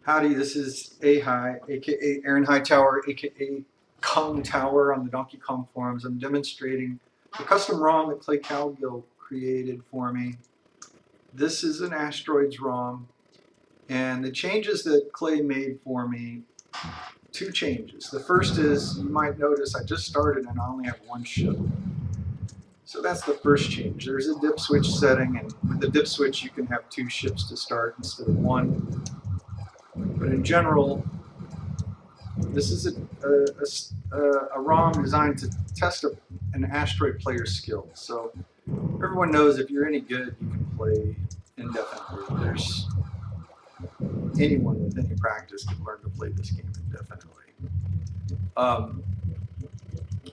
Howdy, this is A-High, aka Aaron Hightower, aka Kong Tower on the Donkey Kong forums. I'm demonstrating the custom ROM that Clay Cowgill created for me. This is an Asteroids ROM, and the changes that Clay made for me, two changes. The first is, you might notice I just started and I only have one ship. So that's the first change. There's a dip switch setting, and with the dip switch you can have two ships to start instead of one. But in general, this is a ROM designed to test an asteroid player's skill. So everyone knows if you're any good, you can play indefinitely. There's anyone with any practice can learn to play this game indefinitely.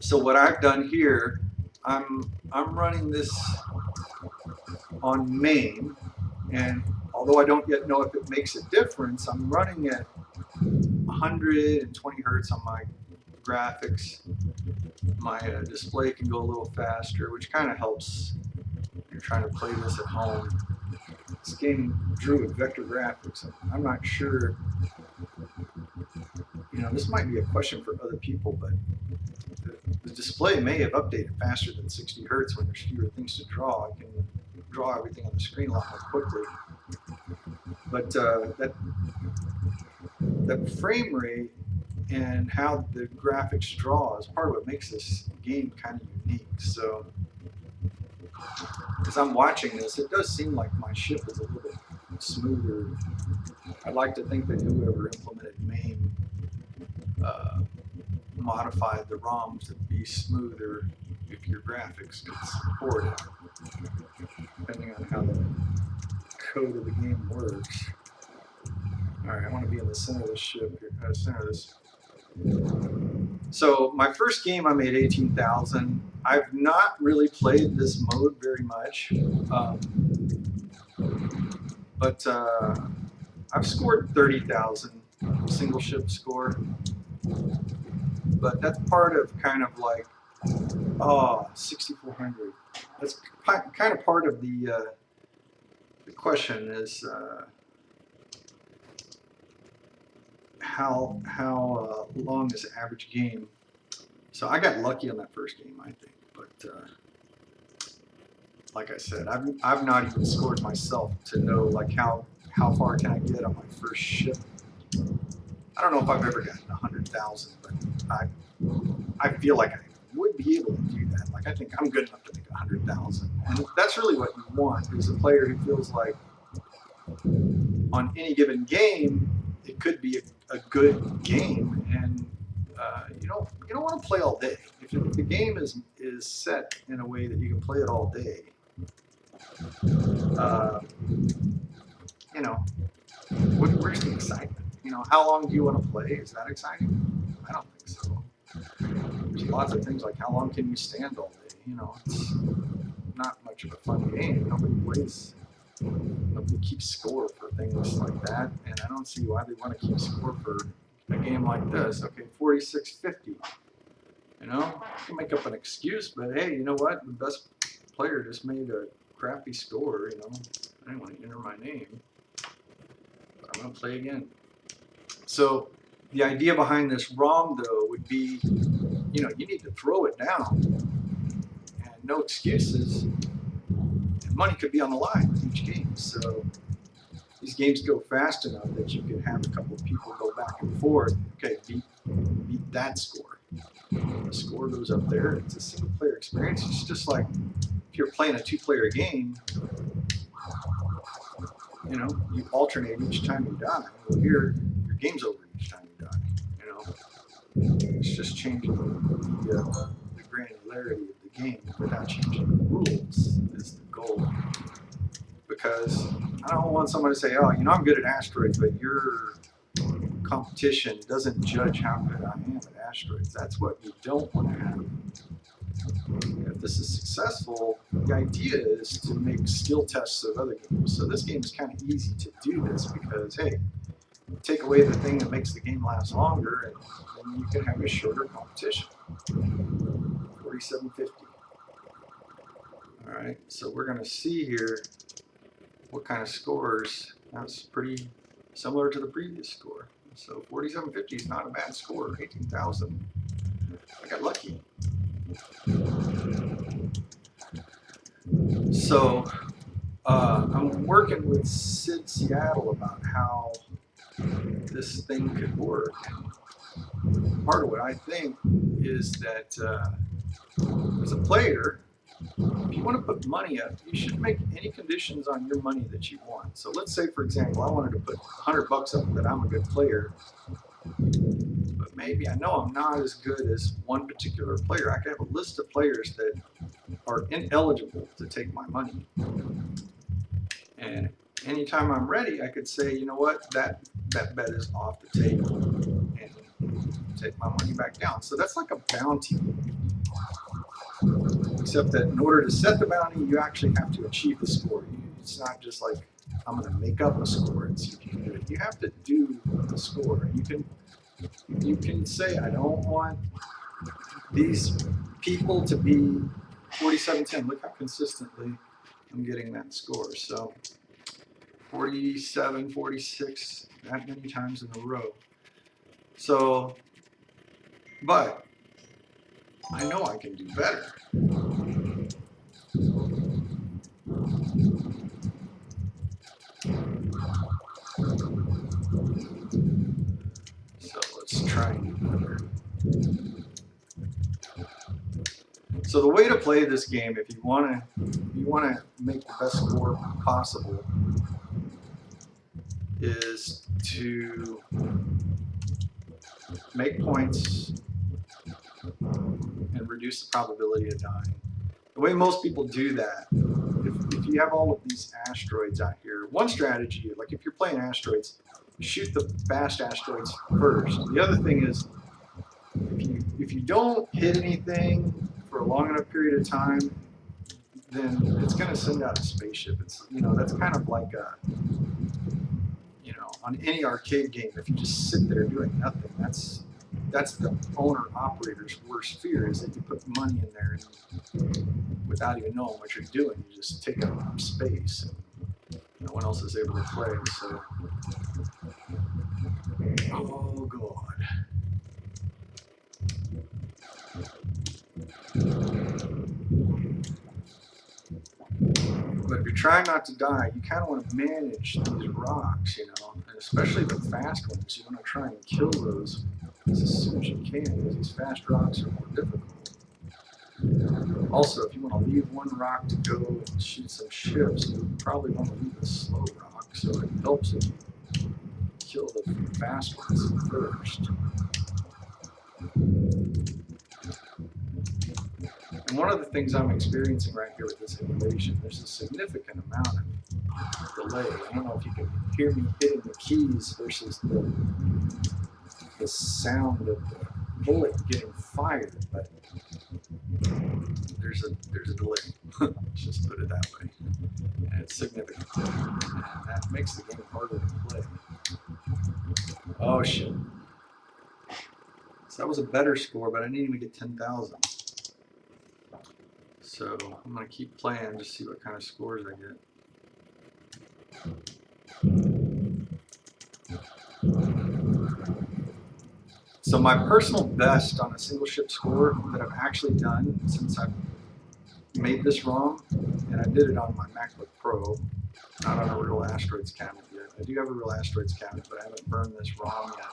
So what I've done here, I'm running this on main, and although I don't yet know if it makes a difference, I'm running at 120 hertz on my graphics. My display can go a little faster, which kind of helps when you're trying to play this at home. This game drew with vector graphics. I'm not sure, this might be a question for other people, but the display may have updated faster than 60 hertz when there's fewer things to draw. I can draw everything on the screen a lot more quickly. But that frame rate and how the graphics draw is part of what makes this game kind of unique. So, as I'm watching this, it does seem like my ship is a little bit smoother. I'd like to think that whoever implemented MAME modified the ROM to be smoother if your graphics could support it, depending on how the code of the game works. Alright, I want to be in the center of this ship here, center of this. So my first game I made 18,000. I've not really played this mode very much, but I've scored 30,000 single ship score. But that's part of kind of like 6,400. That's kind of part of the question is how long is the average game. So I got lucky on that first game, I think. But like I said, I've not even scored myself to know like how far can I get on my first ship. I don't know if I've ever gotten 100,000, but I feel like I would be able to do that. Like I think I'm good enough to make 100,000, and that's really what you want, is a player who feels like on any given game it could be a good game, and you don't want to play all day. If the game is set in a way that you can play it all day, where's the excitement? How long do you want to play? Is that exciting? I don't think so. There's lots of things like how long can you stand all day? It's not much of a fun game. Nobody keeps score for things like that, and I don't see why they want to keep score for a game like this. Okay, 4650. You can make up an excuse, but hey, you know what? The best player just made a crappy score. I didn't want to enter my name, but I'm going to play again. So the idea behind this ROM, though, would be, you need to throw it down, and no excuses. And money could be on the line with each game. So these games go fast enough that you can have a couple of people go back and forth. Okay, beat that score. The score goes up there. It's a single-player experience. It's just like if you're playing a two-player game. You alternate each time you die. Well, here, your game's over each time you die. It's just changing the granularity of the game without changing the rules is the goal. Because I don't want someone to say, oh, I'm good at asteroids, but your competition doesn't judge how good I am at asteroids. That's what you don't want to have. If this is successful, the idea is to make skill tests of other games. So this game is kind of easy to do this because, hey, take away the thing that makes the game last longer, and then you can have a shorter competition. 4750. All right, so we're going to see here what kind of scores. That's pretty similar to the previous score. So 4750 is not a bad score. 18,000. I got lucky. So I'm working with Sid Seattle about how this thing could work. And part of what I think is that as a player, if you want to put money up, you should make any conditions on your money that you want. So let's say, for example, I wanted to put $100 up that I'm a good player, but maybe I know I'm not as good as one particular player. I could have a list of players that are ineligible to take my money. And anytime I'm ready, I could say, you know what, that bet is off the table and take my money back down. So that's like a bounty. Except that in order to set the bounty, you actually have to achieve the score. It's not just like, I'm going to make up a score. You have to do the score. You can say, I don't want these people to be 4710. Look how consistently I'm getting that score. So 47, 46, that many times in a row. So, but I know I can do better. So let's try and do better. So the way to play this game, if you want to make the best score possible, is to make points and reduce the probability of dying. The way most people do that, if you have all of these asteroids out here, one strategy, like if you're playing asteroids, shoot the fast asteroids first. The other thing is, if you don't hit anything for a long enough period of time, then it's going to send out a spaceship. It's, that's kind of like on any arcade game, if you just sit there doing nothing, that's the owner-operator's worst fear, is that you put money in there and without even knowing what you're doing, you just take up space and no one else is able to play. So, oh God. But if you're trying not to die, you kind of want to manage these rocks, and especially the fast ones. You want to try and kill those as soon as you can, because these fast rocks are more difficult. Also, if you want to leave one rock to go and shoot some ships, you probably want to leave a slow rock, so it helps if you kill the fast ones first. And one of the things I'm experiencing right here with this invasion, there's a significant amount of delay. I don't know if you can hear me hitting the keys versus the sound of the bullet getting fired, but there's a delay. Let's just put it that way. And it's significant. And that makes the game harder to play. Oh shit. So that was a better score, but I didn't even get 10,000. So I'm going to keep playing to see what kind of scores I get. So my personal best on a single ship score that I've actually done since I've made this ROM, and I did it on my MacBook Pro, not on a real Asteroids cabinet yet. I do have a real Asteroids cabinet, but I haven't burned this ROM yet.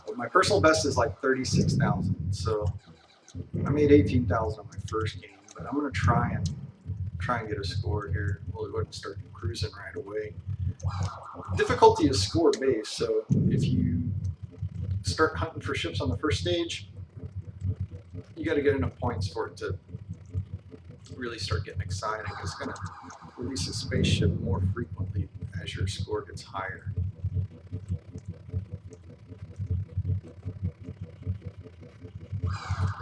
But my personal best is like 36,000. So I made 18,000 on my first game, but I'm going to try and get a score here. We'll go ahead and start cruising right away. Difficulty is score based, so if you start hunting for ships on the first stage, you got to get enough points for it to really start getting exciting. It's going to release a spaceship more frequently as your score gets higher.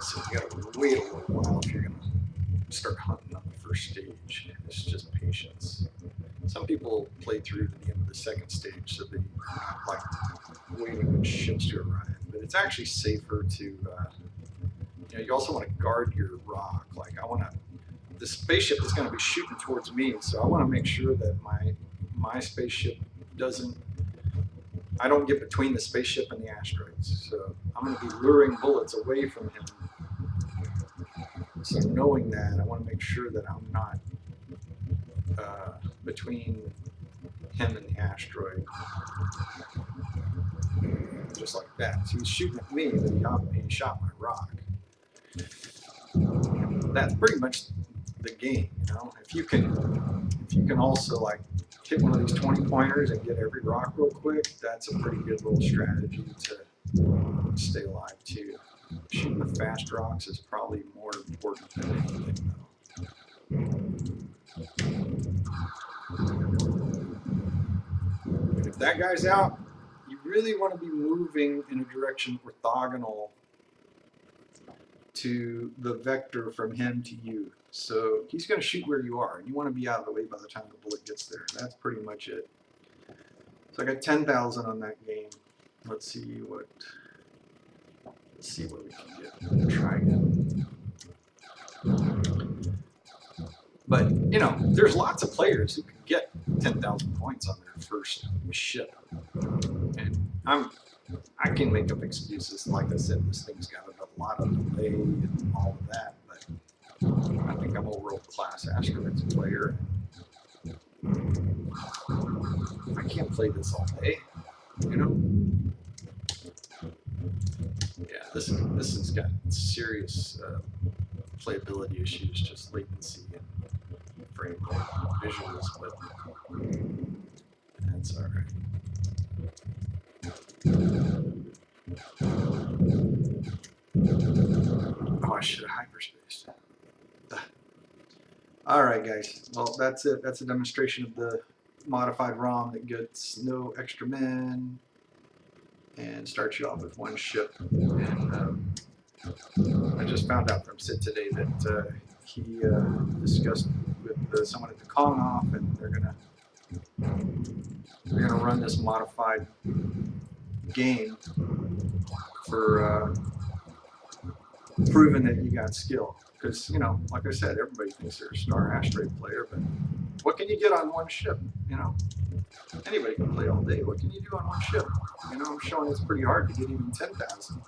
So you got to wait a little while if you're going to start hunting on the first stage. It's just patience. Some people play through to the end of the second stage, so they're not like waiting on ships to arrive. But it's actually safer to, you also want to guard your rock. Like the spaceship is going to be shooting towards me, so I want to make sure that my spaceship doesn't I don't get between the spaceship and the asteroids. So I'm going to be luring bullets away from him. So knowing that, I want to make sure that I'm not between him and the asteroid. Just like that. So he's shooting at me, but he shot my rock. That's pretty much the game, you know. If you can also like hit one of these 20 pointers and get every rock real quick, that's a pretty good little strategy to stay alive too. Shooting the fast rocks is probably more important than anything though. And if that guy's out, you really want to be moving in a direction orthogonal to the vector from him to you. So he's going to shoot where you are, and you want to be out of the way by the time the bullet gets there. That's pretty much it. So I got 10,000 on that game. Let's see what we can get. Try again. But you know, there's lots of players who can get 10,000 points on their first ship, and I can make up excuses. Like I said, this thing's got a lot of delay and all of that, but I think I'm a world-class Asteroids player. I can't play this all day, you know? Yeah, this has got serious playability issues, just latency and frame rate visuals, but that's all right. Oh, I should have hyperspaced. All right, guys. Well, that's it. That's a demonstration of the modified ROM that gets no extra men and starts you off with one ship. And I just found out from Sid today that he discussed with someone at the Kong off, and they're gonna run this modified game for proving that you got skill. Because, you know, like I said, everybody thinks they're a star asteroid player, but what can you get on one ship? You know, anybody can play all day. What can you do on one ship? You know, I'm showing it's pretty hard to get even 10,000.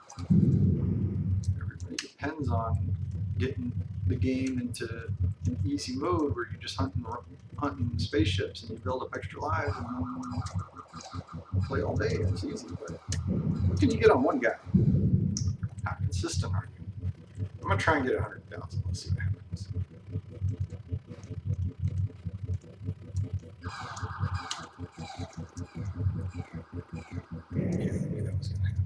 Everybody depends on getting the game into an easy mode where you're just hunting spaceships and you build up extra lives and then play all day. It's easy, but what can you get on one guy? How consistent are you? I'm gonna try and get 100,000. Let's see what happens. Yeah, I knew that was gonna happen.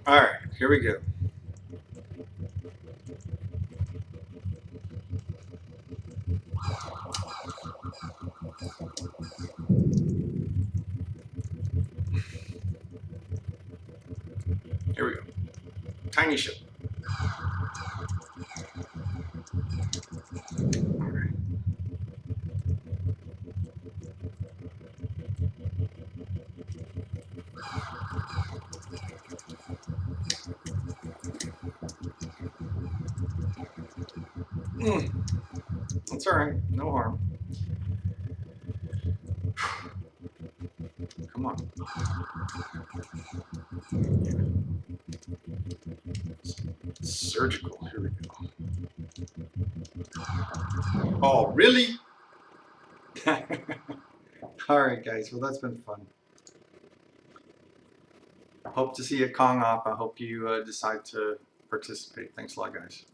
All right, here we go. Here we go. Tiny ship. All right. That's all right. No harm. Come on. Surgical. Here we go. Oh, really? All right, guys. Well, that's been fun. Hope to see you at Kong Op. I hope you decide to participate. Thanks a lot, guys.